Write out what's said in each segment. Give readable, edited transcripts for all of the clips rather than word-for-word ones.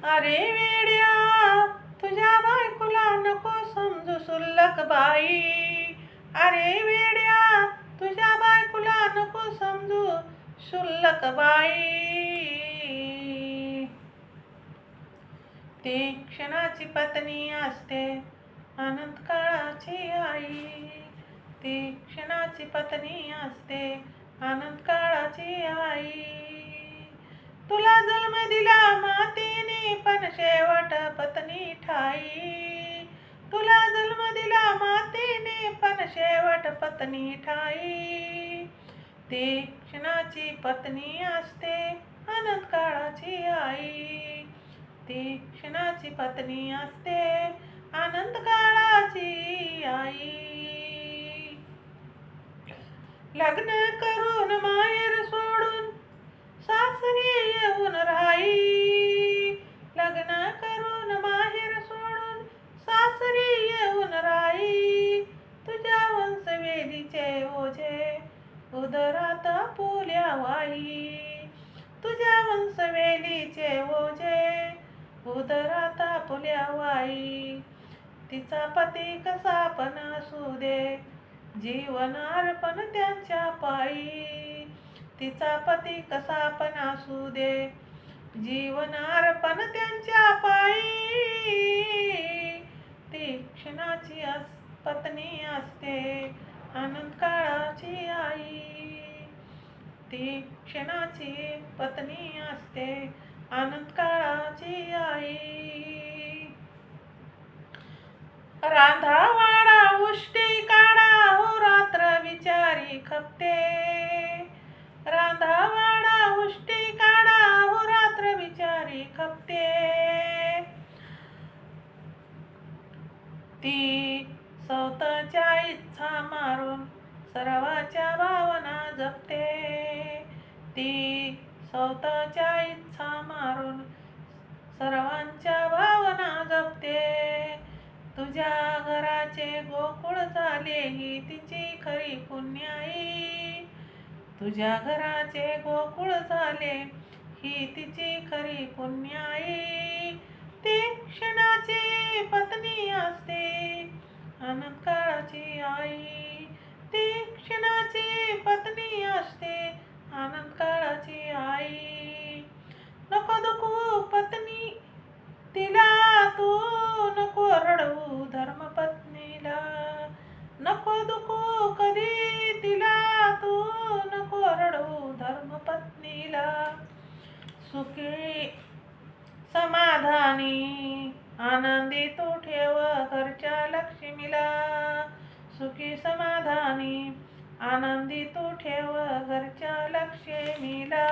अरे वेड्या, तुझ्या बायकोला नको समजू शुल्लक बाई. अरे वेड्या, तुझ्या बायकोला नको समजू शुल्लक बाई. ती क्षणाची पत्नी असते अनंत काळाची आई. ती क्षणाची पत्नी असते अनंत काळाची आई. तुला जन्म दिला मातेने पण शेवट पत्नी ठाई. तुला जन्म दिला मातेने पण शेवट पत्नी ठाई. ती क्षणाची पत्नी असते अनंत काळाची आई. ती क्षणाची पत्नी असते अनंत काळाची आई. लग्न करून माहेर सोडून सासरी येऊन राही. लग्न करून माहेर सोडून सासरी येऊन राही. तुझ्या वंशवेलीचे ओझे उदरात पोल्या वाही. तुझ्या वंशवेलीचे ओझे उदरात पोल्या वाही. तिचा पती कसा पण असू दे, जीवन अर्पण त्यांच्या पायी. तिचा पती कसा पण असू दे, जीवन अर्पण त्यांच्या पायी. ती क्षणाची पत्नी असते अनंत काळाची आई. ती क्षणाची पत्नी असते अनंत काळाची आई. रांधा वाडा उष्टी काढा हो रात्र विचारी खपते. रांधा वाडा उष्टी काढा हो रात्र विचारी खपते. ती स्वतःच्या इच्छा मारून सर्वाच्या भावना जपते. ती स्वतःच्या इच्छा मारून सर्वांच्या भावना जपते. तुझ्या घराचे गोकुळ झाले ही तिची खरी पुण्याई. तुझ्या घराचे गोकुळ झाले ही तिची खरी पुण्याई. ती क्षणाची पत्नी असते अनंत काळाची आई. ती क्षणाची पत्नी असते अनंत काळाची आई. नको दुखू पत्नी तिला तू, नको रडवू धर्मपत्नीला. नको दुखू कधी तिला तू, नको रडवू धर्मपत्नीला. सुखी समाधानी आनंदी तू ठेव घरच्या लक्ष्मीला. सुखी समाधानी आनंदी तू ठेव घरच्या लक्ष्मीला.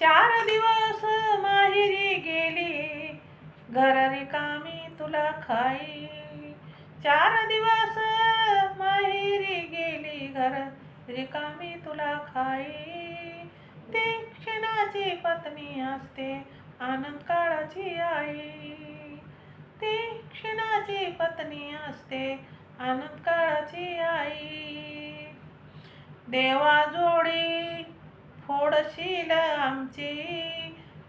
4 दिवस माहेरी गेली घर रिकामी तुला खाई. 4 दिवस माहेरी गेली घर रिकामी तुला खाई. ती क्षणाची पत्नी असते अनंत काळाची आई. ती क्षणाची पत्नी असते अनंत काळाची आई. देवाजोडी फोडशील आमची,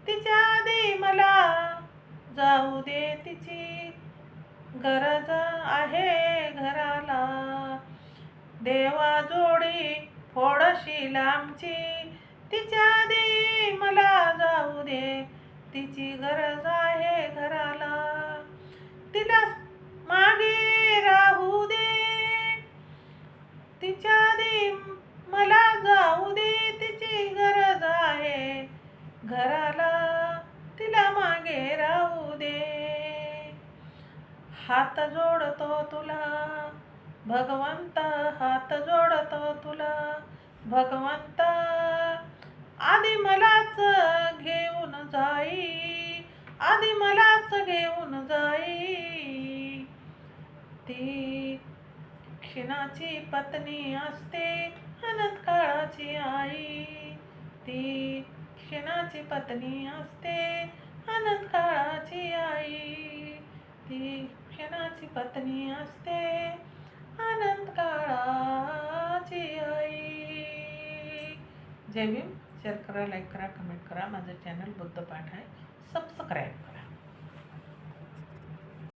तिच्या आधी मला जाऊ दे तिची गरज आहे घराला. देवाजोडी फोडशील आमची, तिच्या आधी मला जाऊ दे तिची गरज आहे घराला. तिला मागे राहू दे तिच्या आधी मला जाऊ दे तिची गरज आहे घराला. तिला मागे राहू दे. हात जोडतो तुला भगवंत, हात जोडतो तुला भगवंत. आधी मलाच घेऊन जाई, आधी मलाच घेऊन जाई. ती क्षणाची पत्नी असते अनंत काळाची आई. ती क्षणाची पत्नी असते अनंत काळाची आई. ती क्षणाची पत्नी असते अनंत काळाची आई. जय भीम. शेअर करा, लाईक करा, कमेंट करा. माझं चॅनल बुद्धपाठ आहे, सबस्क्राईब करा.